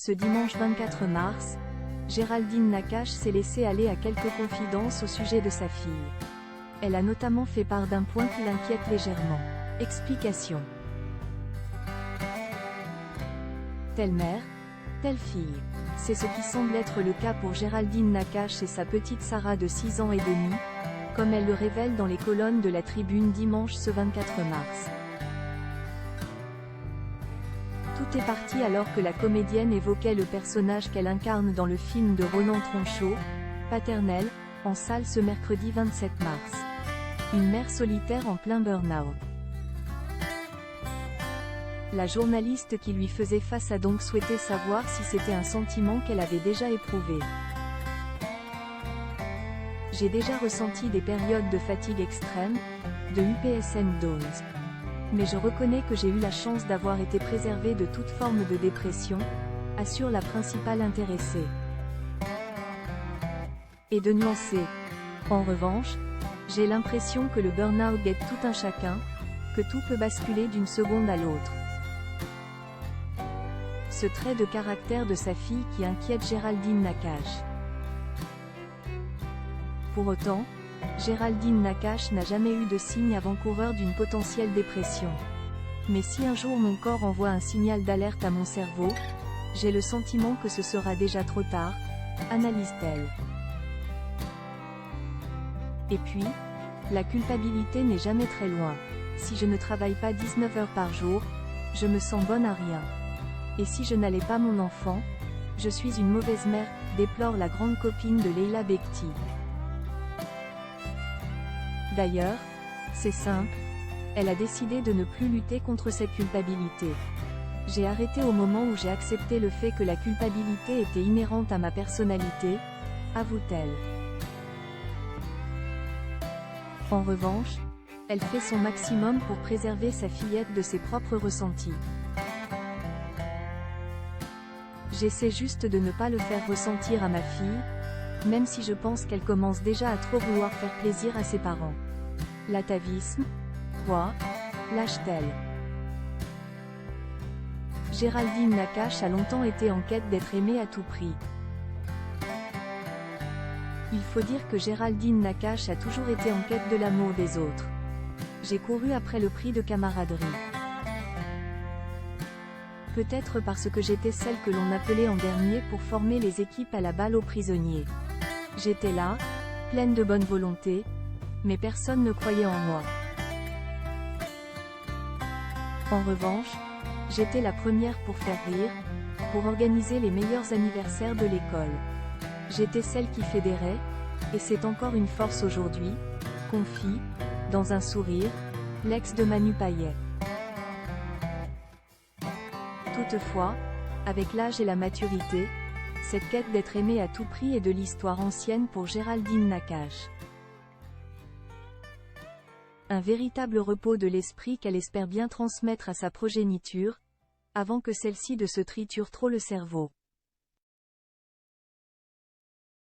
Ce dimanche 24 mars, Géraldine Nakache s'est laissée aller à quelques confidences au sujet de sa fille. Elle a notamment fait part d'un point qui l'inquiète légèrement. Explication. Telle mère, telle fille. C'est ce qui semble être le cas pour Géraldine Nakache et sa petite Sarah de 6 ans et demi, comme elle le révèle dans les colonnes de la Tribune dimanche ce 24 mars. Tout est parti alors que la comédienne évoquait le personnage qu'elle incarne dans le film de Roland Tronchot, Paternelle, en salle ce mercredi 27 mars. Une mère solitaire en plein burn-out. La journaliste qui lui faisait face a donc souhaité savoir si c'était un sentiment qu'elle avait déjà éprouvé. J'ai déjà ressenti des périodes de fatigue extrême, de UPSM Downs. Mais je reconnais que j'ai eu la chance d'avoir été préservée de toute forme de dépression, assure la principale intéressée. Et de nuancer. En revanche, j'ai l'impression que le burn-out guette tout un chacun, que tout peut basculer d'une seconde à l'autre. Ce trait de caractère de sa fille qui inquiète Géraldine Nakache. Pour autant, Géraldine Nakache n'a jamais eu de signe avant-coureur d'une potentielle dépression. Mais si un jour mon corps envoie un signal d'alerte à mon cerveau, j'ai le sentiment que ce sera déjà trop tard, analyse-t-elle. Et puis, la culpabilité n'est jamais très loin. Si je ne travaille pas 19 heures par jour, je me sens bonne à rien. Et si je n'allais pas mon enfant, je suis une mauvaise mère, déplore la grande copine de Leila Bekti. D'ailleurs, c'est simple, elle a décidé de ne plus lutter contre cette culpabilité. J'ai arrêté au moment où j'ai accepté le fait que la culpabilité était inhérente à ma personnalité, avoue-t-elle. En revanche, elle fait son maximum pour préserver sa fillette de ses propres ressentis. J'essaie juste de ne pas le faire ressentir à ma fille, même si je pense qu'elle commence déjà à trop vouloir faire plaisir à ses parents. L'atavisme? Quoi? Lâche-t-elle. Géraldine Nakache a longtemps été en quête d'être aimée à tout prix. Il faut dire que Géraldine Nakache a toujours été en quête de l'amour des autres. J'ai couru après le prix de camaraderie. Peut-être parce que j'étais celle que l'on appelait en dernier pour former les équipes à la balle aux prisonniers. J'étais là, pleine de bonne volonté, mais personne ne croyait en moi. En revanche, j'étais la première pour faire rire, pour organiser les meilleurs anniversaires de l'école. J'étais celle qui fédérait, et c'est encore une force aujourd'hui, confie, dans un sourire, l'ex de Manu Payet. Toutefois, avec l'âge et la maturité, cette quête d'être aimée à tout prix est de l'histoire ancienne pour Géraldine Nakache. Un véritable repos de l'esprit qu'elle espère bien transmettre à sa progéniture, avant que celle-ci ne se triture trop le cerveau.